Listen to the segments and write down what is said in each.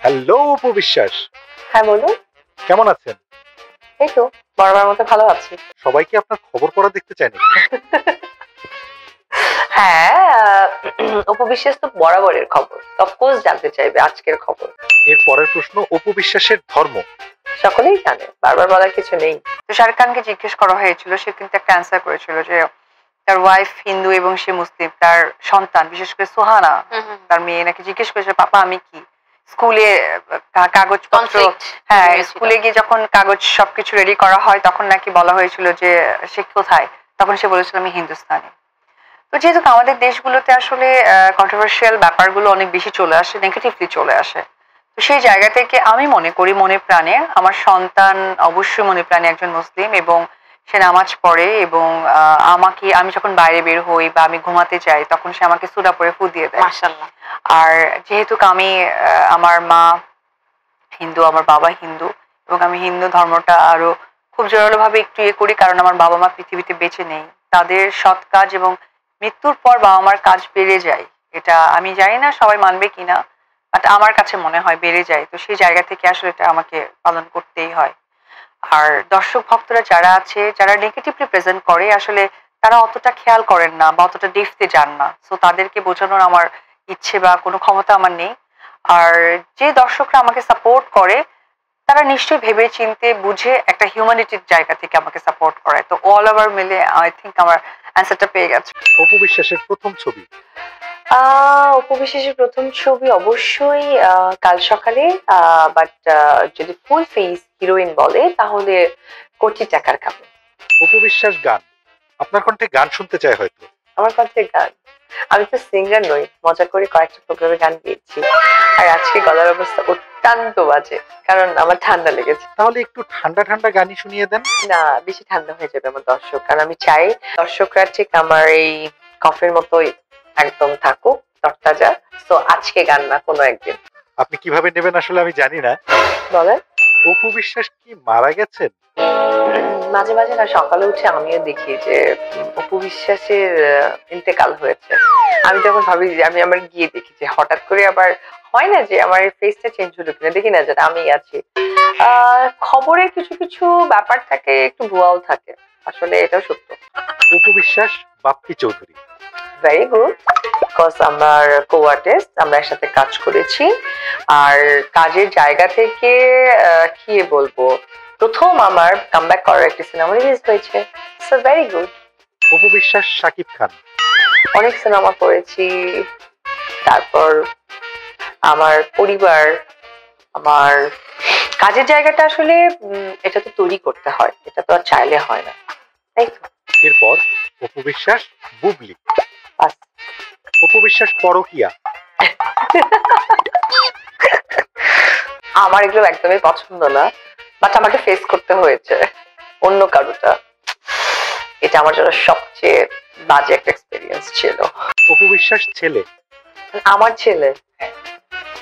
Hello Apu Biswas, হ্যাঁ বলুন। কেমন আছেন? এই তো বরাবর মতো ভালো আছি। সবাই কি আপনার খবর পড়া দেখতে চায় নাকি? হ্যাঁ, উপবিশ্বাস তো বরাবরের খবর, অফকোর্স জানতে চাইবে আজকের খবর। এর পরের প্রশ্ন, অপু বিশ্বাসের ধর্ম। সকলেই জানে, বারবার বলার কিছু নেই। তো শাহরুখ খানকে জিজ্ঞেস করা হয়েছিল, সে কিন্তু একটা অ্যান্সার করেছিল যে তার ওয়াইফ হিন্দু এবং সে মুসলিম, তার সন্তান বিশেষ করে সোহানা তার মেয়ে নাকি জিজ্ঞেস করেছে পাপা আমি কি স্কুলে কাগজপত্র, হ্যাঁ স্কুলে গিয়ে যখন কাগজ সবকিছু রেডি করা হয় তখন নাকি বলা হয়েছিল যে সে কোথায়, তখন সে বলেছিল আমি হিন্দুস্তানি। তো যেহেতু আমাদের দেশগুলোতে আসলে কন্ট্রোভার্সিয়াল ব্যাপারগুলো অনেক বেশি চলে আসে, নেগেটিভলি চলে আসে, তো সেই জায়গা থেকে আমি মনে করি মনে প্রাণে আমার সন্তান অবশ্যই মনে প্রাণে একজন মুসলিম এবং সে নামাজ পড়ে এবং আমি যখন বাইরে বের হই বা আমি ঘুমাতে যাই তখন সে আমাকে সূরা পড়ে ফু দিয়ে দেয়। মাশাআল্লাহ। আর যেহেতু আমি আমার মা হিন্দু, আমার বাবা হিন্দু এবং আমি হিন্দু ধর্মটা আরো খুব জোরালোভাবে একটু করি, কারণ আমার বাবা মা পৃথিবীতে বেঁচে নেই, তাদের সৎ কাজ এবং মৃত্যুর পর বাবা মার কাজ বেড়ে যায়। এটা আমি জানি না সবাই মানবে কিনা, বাট আমার কাছে মনে হয় বেড়ে যায়। তো সেই জায়গা থেকে আসলে এটা আমাকে পালন করতেই হয়। আর দর্শক ভক্তরা যারা আছে, যারা নেগেটিভলি প্রেজেন্ট করে, আসলে তারা অতটা খেয়াল করেন না বা অতটা দেখতে যান না, সো তাদেরকে বোঝানোর আমার ইচ্ছে বা কোনো ক্ষমতা আমার নেই। আর যে দর্শকরা আমাকে সাপোর্ট করে তারা নিশ্চয়ই ভেবে চিনতে বুঝে একটা হিউম্যানিটির জায়গা থেকে আমাকে সাপোর্ট করে। তো অল ওভার মিলে আই থিঙ্ক আমার অ্যান্সারটা পেয়ে গেছে। অপু বিশ্বাসের প্রথম ছবি? উপবিশ্বাসের প্রথম ছবি অবশ্যই কাল সকালে, বাট যদি ফুল ফেস হিরোইন বলে তাহলে কোটি টাকার কাপড়। অপু বিশ্বাস গান, আপনার কণ্ঠে গান শুনতে চায় হয়তো। আমার কণ্ঠে গান, আমি তো সিঙ্গার নই, মজা করে কয়েকটা প্রোগ্রামে গান গেয়েছি। আর আজকে গলার অবস্থা অত্যন্ত বাজে কারণ আমার ঠান্ডা লেগেছে। তাহলে একটু ঠান্ডা ঠান্ডা গানই শুনিয়ে দেন না, বেশি ঠান্ডা হয়ে যাবে আমার দর্শক, কারণ আমি চাই দর্শকরা ঠিক আমার এই কফির মতোই একদম থাকুক তরতাজা। তো আজকে গান না, কোনো একদিন। আপনি কিভাবে নেবেন আসলে আমি জানি না। বলেন। অপু বিশ্বাস কি মারা গেছেন? মাঝে মাঝে না সকালে উঠে আমিও দেখি যে অপু বিশ্বাসের ইন্তেকাল হয়েছে। আমি যখন ভাবি যে আমি আমার গিয়ে দেখি যে হঠাৎ করে আবার হয় না যে আমার ফেসটা চেঞ্জ হলো কিনা, দেখি না যেটা আমি আছি। খবরে কিছু কিছু ব্যাপার থাকে, একটু ভুয়াও থাকে, আসলে এটাও সত্য। Apu Biswas Bappi Chowdhury. Very good, because আমার কো আর্টিস্ট, আমরা একসাথে কাজ করেছি। আর কাজের জায়গা থেকে কি বলবো, প্রথম আমার কামব্যাক করার একটি সিনেমা রিলিজ হয়েছে, so very good. Apu Biswas Shakib Khan. অনেক সিনেমা করেছি, তারপর আমার পরিবার, আমার কাজের জায়গাটা আসলে এটা তো তৈরি করতে হয়, এটা তো আর চাইলে হয় না, তাই তো। এরপর অপু বিশ্বাস বুবলি। বাস। অপু বিশ্বাস পরকিয়া। আমার এগুলো একদমই পছন্দ না, বাট আমাকে ফেস করতে হয়েছে অন্য কারোটা। এটা আমার জন্য সবচেয়ে বাজে একটা এক্সপেরিয়েন্স ছিল। অপু বিশ্বাস ছেলে। আমার ছেলে,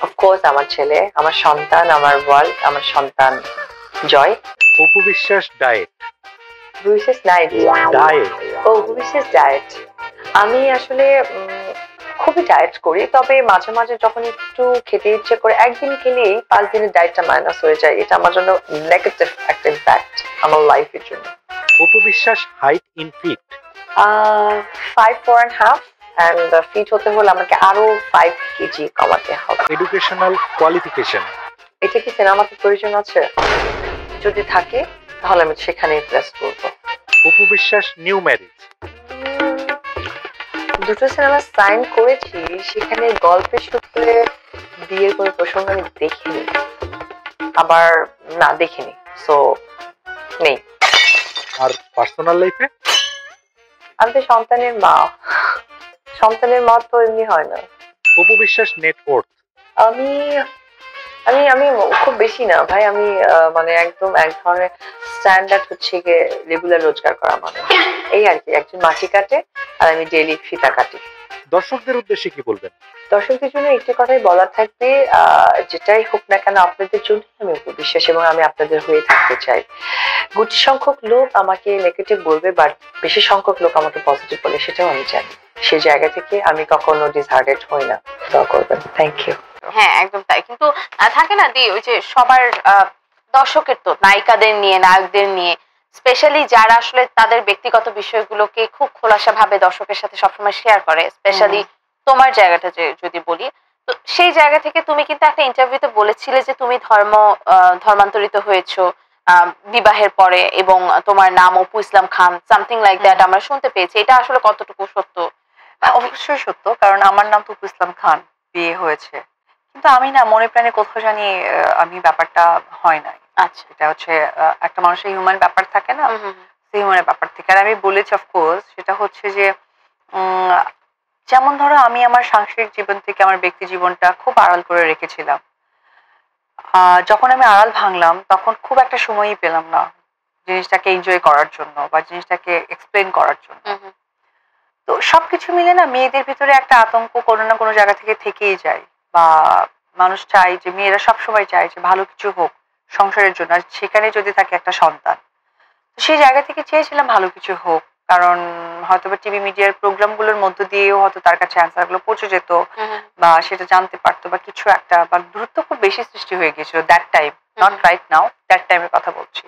অফকোর্স আমার ছেলে, আমার সন্তান, আমার ওয়ার্ল্ড, আমার সন্তান জয়। অপু বিশ্বাস ডায়েট। বিশেষ নাইট ডায়েট। ও বিশেষ ডায়েট, আমি আসলে খুবই ডায়েট করি, তবে মাঝে মাঝে যখন একটু খেতে ইচ্ছে করে একদিন খেলেই 5 দিনের ডায়েটটা মাইনাস হয়ে যায়। এটা আমার জন্য নেগেটিভ একটা ইম্প্যাক্ট আমার লাইফের জন্য। Apu Biswas height in feet. 5'4.5", and fit হতে হলে আমাকে আরো 5 কেজি কমাতে হবে। Educational qualification. এটা কি সিনেমাতে প্রয়োজন আছে? যদি থাকে তাহলে আমি সেখানে প্রেস করবো। Apu Biswas new marriage. দুটো সিনেমা সাইন করেছি, সেখানে গল্পের সূত্রে বিয়ের কোনো প্রসঙ্গ আমি দেখিনি, আবার না দেখিনি, সো নেই। আর পার্সোনাল লাইফে? আমি তো সন্তানের মা, সন্তানের মা তো এমনি হয় না। অপু বিশ্বাস নেটওয়ার্থ। আমি আমি আমি খুব বেশি না ভাই, আমি মানে একদম এক ধরনের স্ট্যান্ডার্ড হচ্ছে গিয়ে রেগুলার রোজগার করা মানুষ, এই আর কি। একজন মাটি কাটে আর আমি ডেইলি ফিতা কাটি। দর্শকদের উদ্দেশ্যে কি বলবেন? দর্শকদের জন্য একটি কথাই বলার থাকবে, যেটাই হোক না কেন আপনাদের জন্য আমি অপু বিশ্বাস এবং আমি আপনাদের হয়ে থাকতে চাই। গুটি সংখ্যক লোক আমাকে নেগেটিভ বলবে, বাট বেশি সংখ্যক লোক আমাকে পজিটিভ বলে, সেটাও আমি জানি। সেই জায়গা থেকে আমি কখনো ডিসহার্টেড হই না। দোয়া করবেন। Thank you. হ্যাঁ একদম তাই, কিন্তু থাকে না দি ওই যে সবার দর্শকের তো নায়িকাদের নিয়ে নায়কদের নিয়ে স্পেশালি যারা আসলে তাদের ব্যক্তিগত বিষয়গুলোকে খুব খোলাসা ভাবে দর্শকের সাথে সবসময় শেয়ার করে, স্পেশালি তোমার জায়গাটা যে যদি বলি, তো সেই জায়গা থেকে তুমি কিন্তু একটা ইন্টারভিউতে বলেছিলে যে তুমি ধর্মান্তরিত হয়েছো বিবাহের পরে, এবং তোমার নাম Apu Islam Khan something like that আমরা শুনতে পেয়েছি, এটা আসলে কতটুকু সত্য? অবশ্যই সত্য, কারণ আমার নাম টুকু ইসলাম খান, বিয়ে হয়েছে, কিন্তু আমি না মনে প্রাণে কোথাও জানি আমি ব্যাপারটা হয় নাই। আচ্ছা, এটা হচ্ছে একটা মানুষের হিউম্যান ব্যাপার থাকে না, সেই হিউম্যানের ব্যাপার থেকে। আর আমি বলেছি অফকোর্স, সেটা হচ্ছে যে উম, যেমন ধরো আমি আমার সাংসারিক জীবন থেকে আমার ব্যক্তি জীবনটা খুব আড়াল করে রেখেছিলাম। যখন আমি আড়াল ভাঙলাম তখন খুব একটা সময়ই পেলাম না জিনিসটাকে এনজয় করার জন্য বা জিনিসটাকে এক্সপ্লেন করার জন্য। তো সবকিছু মিলে না মেয়েদের ভিতরে একটা আতঙ্ক কোনো না কোনো জায়গা থেকে থেকেই যায়, বা মানুষ চায় যে মেয়েরা সবসময় চায় যে ভালো কিছু হোক সংসারের জন্য, আর সেখানে যদি থাকে একটা সন্তান। তো সেই জায়গা থেকে চেয়েছিলাম ভালো কিছু হোক, কারণ হয়তো বা টিভি মিডিয়ার প্রোগ্রামগুলোর মধ্য দিয়েও হয়তো তার কাছে অ্যান্সারগুলো পৌঁছে যেত, বা সেটা জানতে পারতো, বা কিছু একটা, বা দূরত্ব খুব বেশি সৃষ্টি হয়ে গেছিল that time, not right now, that টাইমের কথা বলছি।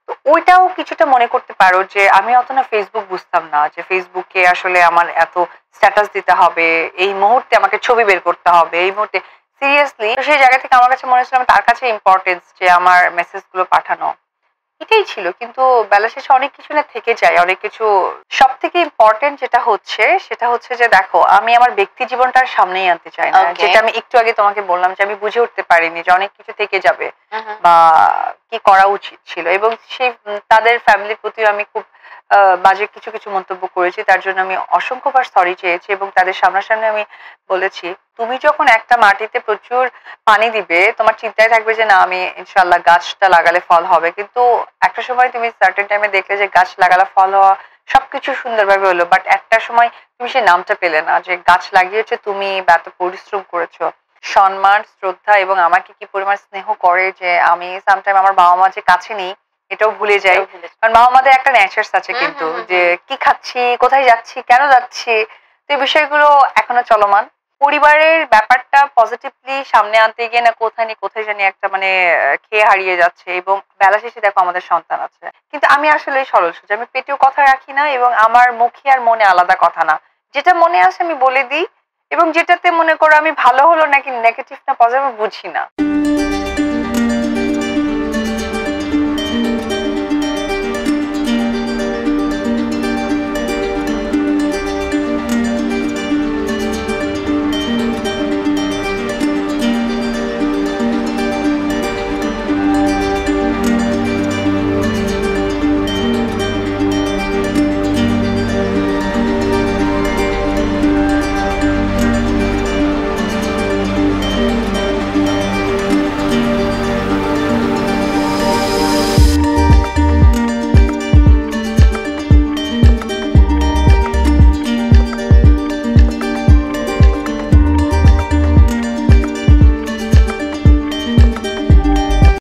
তো ওইটাও কিছুটা মনে করতে পারো যে আমি অত না ফেসবুক বুঝতাম না যে ফেসবুকে আসলে আমার এত স্ট্যাটাস দিতে হবে, এই মুহূর্তে আমাকে ছবি বের করতে হবে, এই মুহূর্তে সিরিয়াসলি। তো সেই জায়গা থেকে আমার কাছে মনে হচ্ছিল তার কাছে ইম্পর্টেন্স যে আমার মেসেজ গুলো পাঠানো, এটাই ছিল। কিন্তু বেলা শেষে অনেক কিছু না থেকে যায়, অনেক কিছু। সব থেকে ইম্পর্টেন্ট যেটা হচ্ছে সেটা হচ্ছে যে দেখো, আমি আমার ব্যক্তি জীবনটার সামনেই আনতে চাই না, যেটা আমি একটু আগে তোমাকে বললাম যে আমি বুঝে উঠতে পারিনি যে অনেক কিছু থেকে যাবে বা কি করা উচিত ছিল, এবং সেই তাদের ফ্যামিলির প্রতি আমি খুব বাজে কিছু কিছু মন্তব্য করেছি, তার জন্য আমি অসংখ্যবার সরি চেয়েছি, এবং তাদের সামনাসামনি আমি বলেছি তুমি যখন একটা মাটিতে প্রচুর পানি দিবে তোমার চিন্তায় থাকবে যে না আমি ইনশাল্লাহ গাছটা লাগালে ফল হবে, কিন্তু একটা সময় তুমি সার্টেন টাইমে দেখলে যে গাছ লাগালে ফল হওয়া সবকিছু সুন্দরভাবে হলো, বাট একটা সময় তুমি সেই নামটা পেলে না যে গাছ লাগিয়েছো তুমি বা এত পরিশ্রম করেছো। সম্মান, শ্রদ্ধা এবং আমাকে কি পরিমাণ স্নেহ করে যে আমি সামটাইম আমার বাবা মা যে কাছে নেই এটাও ভুলে যাই, কারণ বাবা মাদের একটা নেচার্স আছে কিন্তু যে কি খাচ্ছি, কোথায় যাচ্ছি, কেন যাচ্ছি, তো এই বিষয়গুলো এখনো চলমান। পরিবারের ব্যাপারটা পজিটিভলি সামনে আনতে গিয়ে না কোথায় নি কোথায় জানি একটা মানে খেয়ে হারিয়ে যাচ্ছে, এবং বেলা শেষে দেখো আমাদের সন্তান আছে, কিন্তু আমি আসলে সরল সোজা, আমি পেটেও কথা রাখি না, এবং আমার মুখে আর মনে আলাদা কথা না, যেটা মনে আসে আমি বলে দিই, এবং যেটাতে মনে করো আমি ভালো হলো নাকি নেগেটিভ না পজিটিভ বুঝি না।